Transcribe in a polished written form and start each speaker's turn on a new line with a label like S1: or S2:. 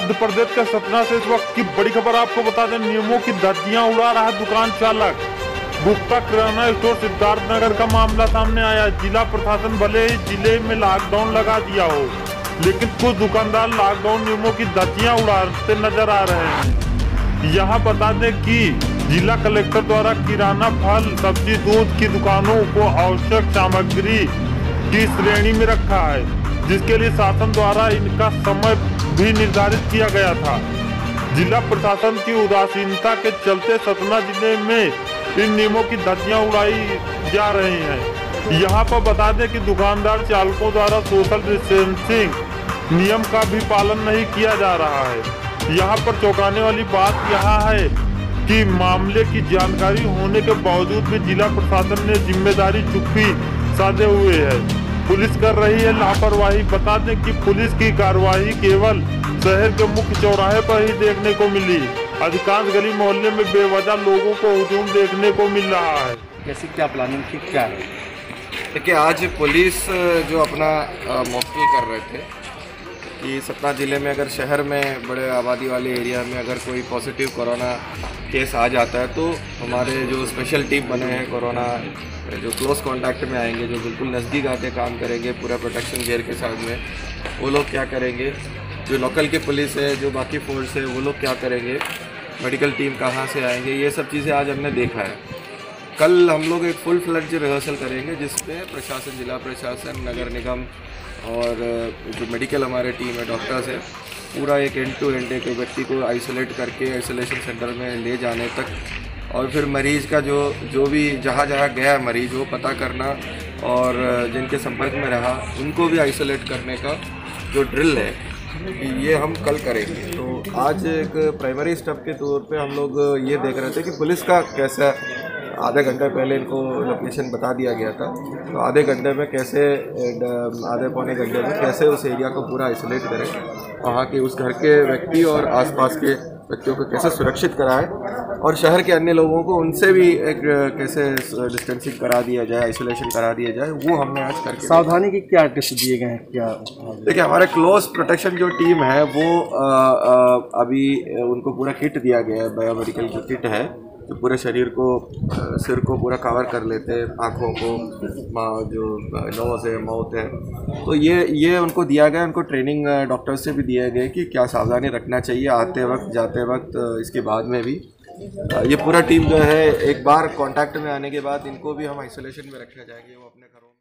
S1: मध्य प्रदेश के सतना से इस वक्त की बड़ी खबर आपको बता दें। नियमों की धज्जियां उड़ा रहा है दुकान चालक। गुप्ता किराना स्टोर सिद्धार्थनगर का मामला सामने आया। जिला प्रशासन भले ही जिले में लॉकडाउन लगा दिया हो, लेकिन कुछ दुकानदार लॉकडाउन नियमों की धज्जियां उड़ाते नजर आ रहे हैं। यहाँ बता दें कि जिला कलेक्टर द्वारा किराना, फल, सब्जी, दूध की दुकानों को आवश्यक सामग्री की श्रेणी में रखा है, जिसके लिए शासन द्वारा इनका समय भी निर्धारित किया गया था। जिला प्रशासन की उदासीनता के चलते सतना जिले में इन नियमों की धज्जियां उड़ाई जा रही हैं। यहाँ पर बता दें कि दुकानदार चालकों द्वारा सोशल डिस्टेंसिंग नियम का भी पालन नहीं किया जा रहा है। यहाँ पर चौंकाने वाली बात यहाँ है कि मामले की जानकारी होने के बावजूद भी जिला प्रशासन ने जिम्मेदारी चुप्पी साधे हुए है। पुलिस कर रही है लापरवाही। बता दें कि पुलिस की कार्रवाई केवल शहर के मुख्य चौराहे पर ही देखने को मिली। अधिकांश गली मोहल्ले में बेवजह लोगों को हुजूम देखने को मिल रहा है।
S2: कैसी क्या प्लानिंग थी, क्या है?
S3: देखिए, आज पुलिस जो अपना मॉकड्रिल कर रहे थे कि सतना ज़िले में अगर शहर में बड़े आबादी वाले एरिया में अगर कोई पॉजिटिव कोरोना केस आ जाता है तो हमारे जो स्पेशल टीम बने हैं कोरोना जो क्लोज कांटेक्ट में आएंगे, जो बिल्कुल नज़दीक आके काम करेंगे पूरा प्रोटेक्शन गियर के साथ में, वो लोग क्या करेंगे। जो लोकल की पुलिस है, जो बाकी फोर्स है, वो लोग क्या करेंगे। मेडिकल टीम कहाँ से आएंगे, ये सब चीज़ें आज हमने देखा है। कल हम लोग एक फुल फ्लैज रिहर्सल करेंगे जिसमें प्रशासन, जिला प्रशासन, नगर निगम और जो मेडिकल हमारे टीम है, डॉक्टर्स है, पूरा एक एंड टू एंड एक व्यक्ति को आइसोलेट करके आइसोलेशन सेंटर में ले जाने तक, और फिर मरीज़ का जो भी जहाँ गया मरीज़ वो पता करना, और जिनके संपर्क में रहा उनको भी आइसोलेट करने का जो ड्रिल है ये हम कल करेंगे। तो आज एक प्राइमरी स्टेप के तौर पे हम लोग ये देख रहे थे कि पुलिस का कैसा, आधे घंटे पहले इनको लोकेशन बता दिया गया था, तो आधे घंटे में कैसे, आधे पौने घंटे में कैसे उस एरिया को पूरा आइसोलेट करें, वहाँ के उस घर के व्यक्ति और आसपास के व्यक्तियों को कैसे सुरक्षित कराएं, और शहर के अन्य लोगों को उनसे भी एक कैसे डिस्टेंसिंग करा दिया जाए, आइसोलेशन करा दिया जाए, वो हमने आज करके।
S2: सावधानी के क्या टिप्स दिए गए हैं? क्या
S3: देखिए, हमारे क्लोज प्रोटेक्शन जो टीम है वो अभी उनको पूरा किट दिया गया है, बायोमेडिकल जो किट है जो पूरे शरीर को, सिर को पूरा कवर कर लेते हैं, आँखों को, जो नोज़ है, माउथ है, तो ये उनको दिया गया। उनको ट्रेनिंग डॉक्टर से भी दिया गया कि क्या सावधानी रखना चाहिए आते वक्त, जाते वक्त, इसके बाद में भी। ये पूरा टीम जो है एक बार कांटेक्ट में आने के बाद इनको भी हम आइसोलेशन में रखने जाएंगे, वो अपने घरों में।